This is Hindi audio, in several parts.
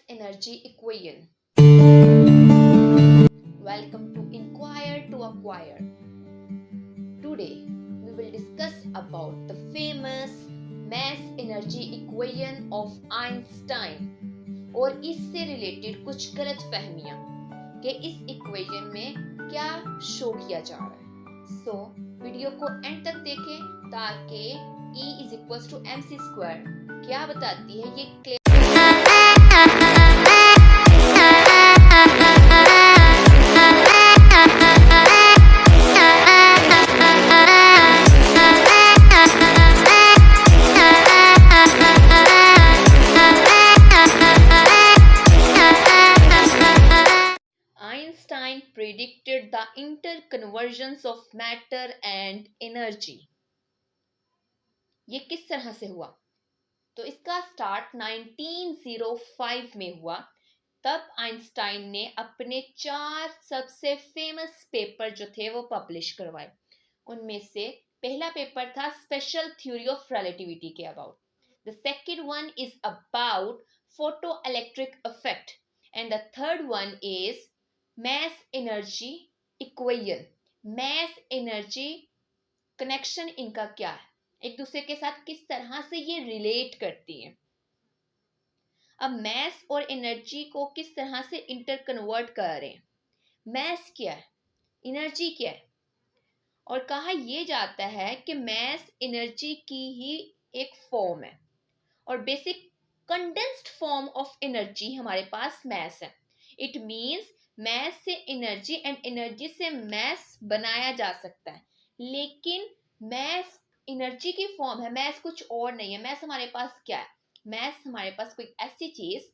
energy equation. Welcome to Inquire to Acquire. Today we will discuss about the famous mass energy equation of Einstein और इससे रिलेटेड कुछ गलत फहमियां कि इस इक्वेशन में क्या शो किया जा रहा है। सो वीडियो को एंड तक देखें ताकि E is equals to mc square क्या बताती है ये clear. Einstein predicted the interconversions of matter and energy. ये किस तरह से हुआ? तो इसका स्टार्ट 1905 में हुआ। तब आइंस्टाइन ने अपने 4 सबसे फेमस पेपर जो थे वो पब्लिश करवाए। उनमें से पहला पेपर था स्पेशल थ्योरी ऑफ रिलेटिविटी के about. The second one is about photo electric effect and the third one is mass energy equation. mass energy connection इनका क्या है, एक दूसरे के साथ किस तरह से ये रिलेट करती है। अब मैस और एनर्जी को किस तरह से इंटर कन्वर्ट कर रहे हैं। मैस क्या है, एनर्जी क्या है, और कहा यह जाता है कि मैस एनर्जी की ही एक फॉर्म है और basic condensed form of energy हमारे पास मैस है। इट मींस मैस से एनर्जी एंड एनर्जी से मैस बनाया जा सकता है, लेकिन मैस एनर्जी की फॉर्म है, मैस कुछ और नहीं है। मैस हमारे पास क्या है? मैस हमारे पास कोई ऐसी चीज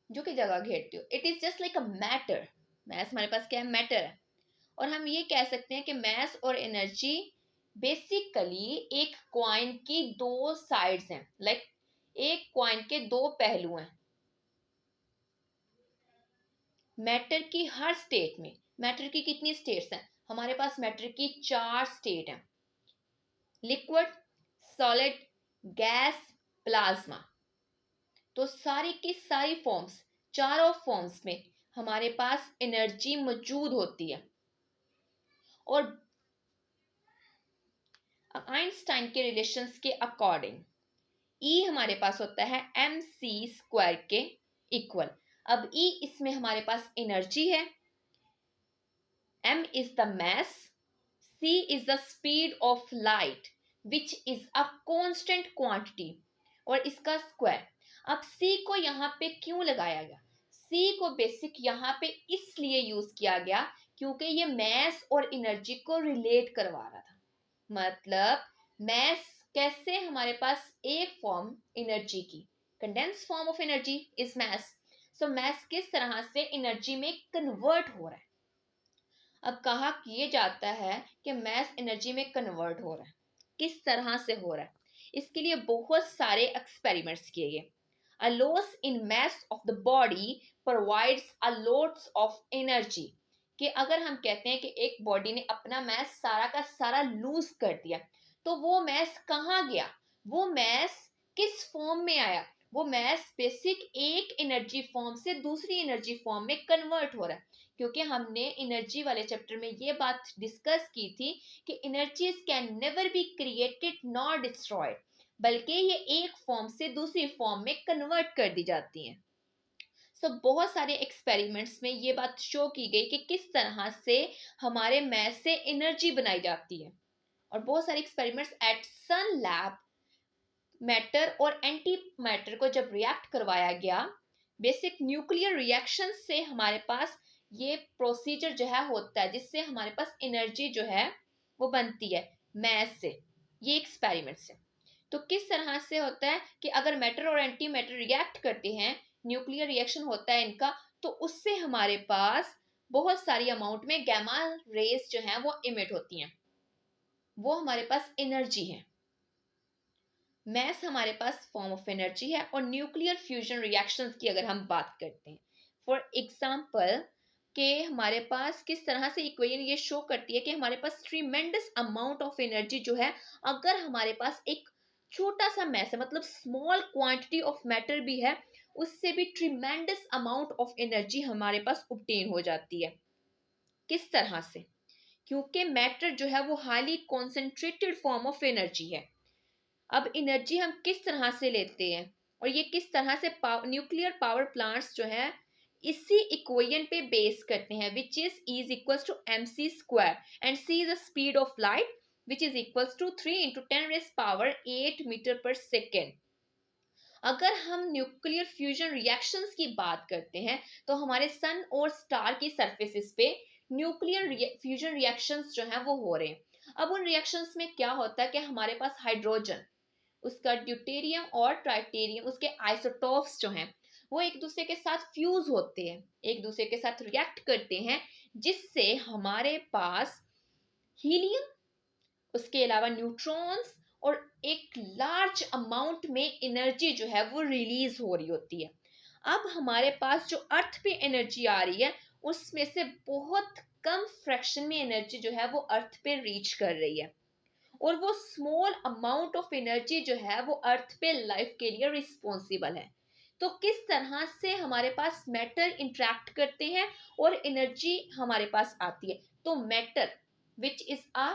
जो कि जगह घेरती हो। It is just like a matter. Mass हमारे पास क्या है? मैटर है। और हम ये कह सकते हैं कि मैस और एनर्जी बेसिकली एक कॉइन की 2 साइड्स हैं। लाइक एक कॉइन के 2 पहलू हैं। मैटर की हर स्टेट में, मैटर की कितनी स्टेट्स हैं? हमारे पास मैटर की 4 स्टेट हैं, लिक्विड, सॉलिड, गैस, प्लाज्मा। तो सारी की सारी फॉर्म्स, चारों फॉर्म्स में हमारे पास एनर्जी मौजूद होती है। और आइंस्टाइन के रिलेशंस के अकॉर्डिंग E हमारे पास होता है mc² के इक्वल। अब E इसमें हमारे पास एनर्जी है, m is the mass, c is the speed of light which is a constant quantity और इसका स्क्वायर। अब c को यहाँ पे क्यों लगाया गया? c को बेसिक यहाँ पे इसलिए यूज किया गया क्योंकि ये मैस और एनर्जी को रिलेट करवा रहा था। मतलब मैस कैसे हमारे पास एक फॉर्म एनर्जी की, condense form of energy is mass. So mass किस तरह से एनर्जी में कन्वर्ट हो रहा है। अब कहा किए जाता है कि मैस एनर्जी में कन्वर्ट हो रहा है, किस तरह से हो रहा है। इसके लिए बहुत सारे एक्सपेरिमेंट्स किए गए। A loss in mass of the body provides a lots of energy. कि अगर हम कहते हैं कि एक बॉडी ने अपना मैस सारा का सारा लूज कर दिया, तो वो मैस कहाँ गया? वो मैस किस फॉर्म में आया? वो मैस बेसिक एक एनर्जी फॉर्म से दूसरी एनर्जी फॉर्म में कन्वर्ट हो रहा है। क्योंकि हमने एनर्जी वाले चैप्टर में ये बात डिस्कस की थी कि energies can never be created nor destroyed, बल्कि ये एक फॉर्म से दूसरी फॉर्म में कन्वर्ट कर दी जाती हैं। सो बहुत सारे एक्सपेरिमेंट्स में ये बात शो की गई कि किस तरह से हमारे मैस से एनर्जी बनाई जाती है। और बहुत सारे एक्सपेरिमेंट्स एट सन लैब मैटर और एंटी मैटर को जब रिएक्ट करवाया गया, बेसिक न्यूक्लियर रिएक्शन से हमारे पास ये प्रोसीजर जो है होता है जिससे हमारे पास एनर्जी जो है वो बनती है मैस से। ये एक्सपेरिमेंट से तो किस तरह से होता है कि अगर मैटर और एंटी मैटर रिएक्ट करते हैं, न्यूक्लियर रिएक्शन होता है इनका, तो उससे हमारे पास बहुत सारी अमाउंट में गैमा रेज जो है वो इमिट होती हैं। वो हमारे पास एनर्जी है। मैस हमारे पास फॉर्म ऑफ एनर्जी है। और न्यूक्लियर फ्यूजन रिएक्शंस की अगर हम बात करते हैं, फॉर एग्जांपल कि हमारे पास किस तरह से इक्वेशन ये शो करती है कि हमारे पास ट्रीमेंडस अमाउंट ऑफ एनर्जी जो है, अगर हमारे पास एक छोटा सा मैस है, मतलब स्मॉल क्वांटिटी ऑफ मैटर भी है, उससे भी ट्रिमेंडस अमाउंट ऑफ एनर्जी हमारे पास ऑब्टेन हो जाती है। किस तरह से? क्योंकि मैटर जो है वो highly concentrated form of energy है। अब एनर्जी हम किस तरह से लेते हैं और ये किस तरह से न्यूक्लियर पावर प्लांट्स जो है इसी इक्वेशन पे बेस करते हैं, which is equals to mc square and c is the speed of light which is equals to 3 × 10⁸ metre per second. अगर हम न्यूक्लियर फ्यूजन रिएक्शंस की बात करते हैं तो हमारे सन और स्टार की सरफेसेस पे न्यूक्लियर फ्यूजन रिएक्शंस जो हैं वो हो रहे हैं। अब उन रिएक्शंस में क्या होता है कि हमारे पास हाइड्रोजन, उसका ड्यूटेरियम और ट्राइटेरियम, उसके आइसोटोप्स जो हैं वो एक दूसरे के साथ फ्यूज होते हैं, एक दूसरे के साथ रिएक्ट करते हैं, जिससे हमारे पास हीलियम, उसके अलावा न्यूट्रॉन्स और एक लार्ज अमाउंट में एनर्जी जो है वो रिलीज हो रही होती है। अब हमारे पास जो अर्थ पे एनर्जी आ रही है उसमें से बहुत कम फ्रैक्शन में एनर्जी जो है वो अर्थ पे रीच कर रही है, और वो स्मॉल अमाउंट ऑफ एनर्जी जो है वो अर्थ पे लाइफ के लिए रिस्पॉन्सिबल है। तो किस तरह से हमारे पास मैटर इंटरेक्ट करते हैं और एनर्जी हमारे पास आती है? तो matter which is a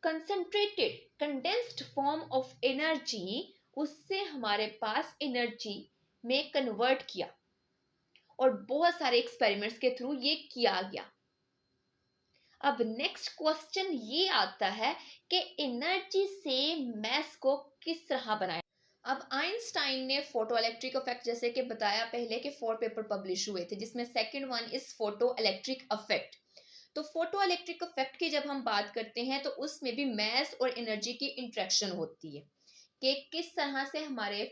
concentrated condensed form of energy, उससे हमारे पास एनर्जी में कन्वर्ट किया और बहुत सारे एक्सपेरिमेंट्स के थ्रू ये किया गया। अब नेक्स्ट क्वेश्चन ये आता है कि एनर्जी से मैस को किस तरह बनाया। अब आइंस्टाइन ने फोटो इलेक्ट्रिक इफेक्ट, जैसे कि बताया पहले कि 4 पेपर पब्लिश हुए थे, जिसमें second one is photo electric effect. तो फोटो इलेक्ट्रिक इफेक्ट की जब हम बात करते हैं तो उसमें भी मैस और एनर्जी की इंट्रैक्शन होती है कि किस तरह से हमारे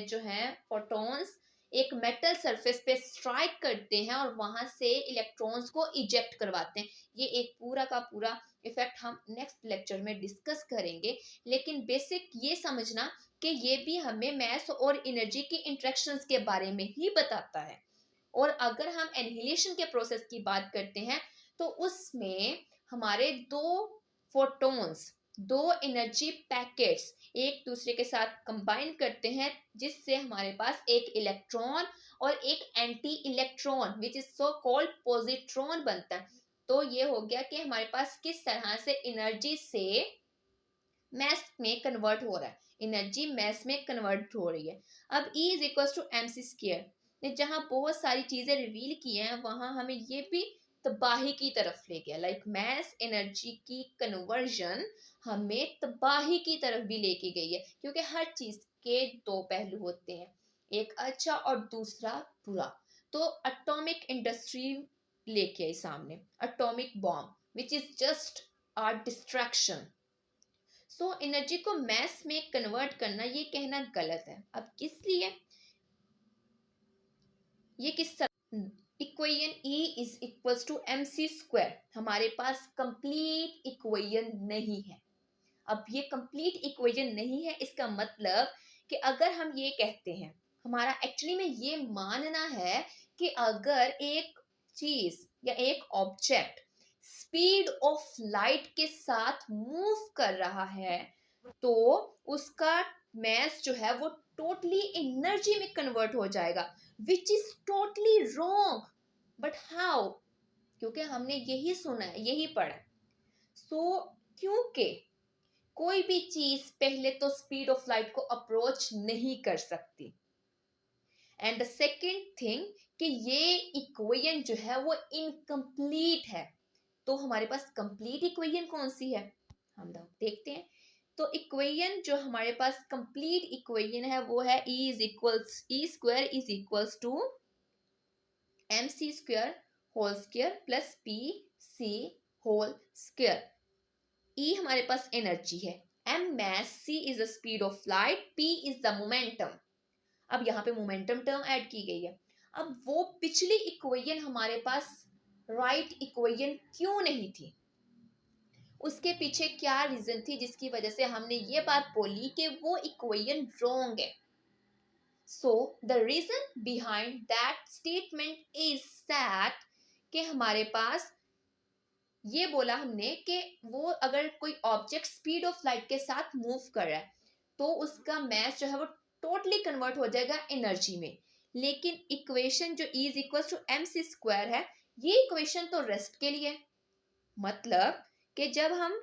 जो है फोटॉन्स एक मेटल सरफेस पे स्ट्राइक करते हैं और वहां से इलेक्ट्रॉन्स को इजेक्ट करवाते हैं। ये एक पूरा का पूरा इफेक्ट हम नेक्स्ट लेक्चर में डिस्कस करेंगे, लेकिन बेसिक ये समझना कि ये भी हमें मैस और एनर्जी की इंट्रैक्शंस के बारे में ही बताता है। और अगर हम एनहिलेशन के प्रोसेस की बात करते हैं तो उसमें हमारे दो फोटॉन्स, दो एनर्जी पैकेट्स एक दूसरे के साथ कंबाइन करते हैं, जिससे हमारे पास एक इलेक्ट्रॉन और एक anti electron which is so called positron बनता है। तो ये हो गया कि हमारे पास किस तरह से एनर्जी से मैस में कन्वर्ट हो रहा है, एनर्जी मैस में कन्वर्ट हो रही है। अब E is equal to mc square, जहां बहुत सारी चीजें रिवील की हैं वहां हमें ये भी तबाही की तरफ ले गया। लाइक मैस एनर्जी की कन्वर्जन हमें तबाही की तरफ भी लेके गई है, क्योंकि हर चीज के दो पहलू होते हैं, एक अच्छा और दूसरा बुरा। तो एटॉमिक इंडस्ट्री लेके आई सामने, atomic bomb which is just are distraction. So energy को मैस में कन्वर्ट करना ये कहना गलत है। अब किस लिए, ये किस तरह? Equation E is equals to mc square हमारे पास कंप्लीट इक्वेशन नहीं है। अब ये कंप्लीट इक्वेशन नहीं है, इसका मतलब कि अगर हम ये कहते हैं, हमारा एक्चुअली में ये मानना है कि अगर एक चीज या एक ऑब्जेक्ट स्पीड ऑफ लाइट के साथ मूव कर रहा है तो उसका मैस जो है वो टोटली एनर्जी में कन्वर्ट हो जाएगा, which is totally wrong. But how? क्योंकि हमने यही सुना है, यही पढ़ा है। सो क्योंकि कोई भी चीज पहले तो स्पीड ऑफ लाइट को अप्रोच नहीं कर सकती, एंड द सेकेंड थिंग कि ये इक्वेशन जो है वो इनकम्प्लीट है। तो हमारे पास कंप्लीट इक्वेशन कौन सी है, हम लोग देखते हैं। तो इक्वेशन जो हमारे पास कंप्लीट इक्वेशन है वो है E square is equals to mc square whole square plus pc whole square. E हमारे पास एनर्जी है, m mass, c is the speed of light, p is the momentum। अब यहाँ पे मोमेंटम टर्म ऐड की गई है। अब वो पिछली इक्वेशन हमारे पास राइट इक्वेशन क्यों नहीं थी, उसके पीछे क्या रीजन थी जिसकी वजह से हमने ये बात बोली कि वो इक्वेशन रॉन्ग है। So the reason behind that statement is that कि हमारे पास ये बोला हमने कि वो अगर कोई ऑब्जेक्ट स्पीड ऑफ लाइट के साथ मूव कर रहा है तो उसका मैस जो है वो टोटली कन्वर्ट हो जाएगा एनर्जी में, लेकिन इक्वेशन जो E is equal to M C square है, ये इक्वेशन तो रेस्ट के लिए है। मतलब कि जब हम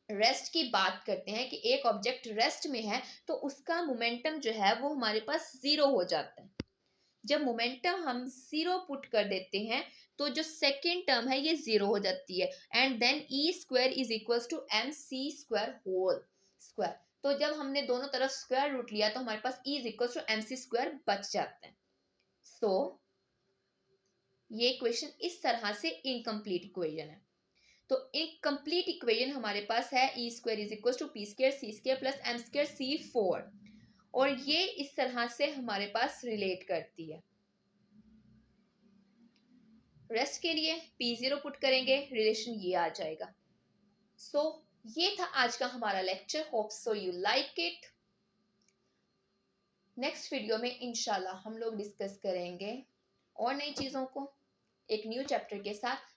रेस्ट की बात करते हैं कि एक ऑब्जेक्ट रेस्ट में है तो उसका मोमेंटम जो है वो हमारे पास जीरो हो जाता है। जब मोमेंटम हम जीरो पुट कर देते हैं तो जो सेकेंड टर्म है ये जीरो हो जाती है, and then E square is equal to M C square whole square. तो जब हमने दोनों तरफ स्क्वायर रूट लिया तो हमारे पास E is equal to M C square बच जाता है। सो ये इक्वेशन इस तरह से इनकम्प्लीट इक्वेशन है। तो एक कंप्लीट इक्वेशन हमारे पास है E square is equal to P square C square plus M square C 4, और ये इस तरह से हमारे पास रिलेट करती है। रेस्ट के लिए P0 पुट करेंगे, रिलेशन ये आ जाएगा। सो ये था आज का हमारा lecture. Hope so you like it. Next video में इंशाल्लाह हम लोग डिस्कस करेंगे और नई चीज़ों को एक न्यू चैप्टर के साथ।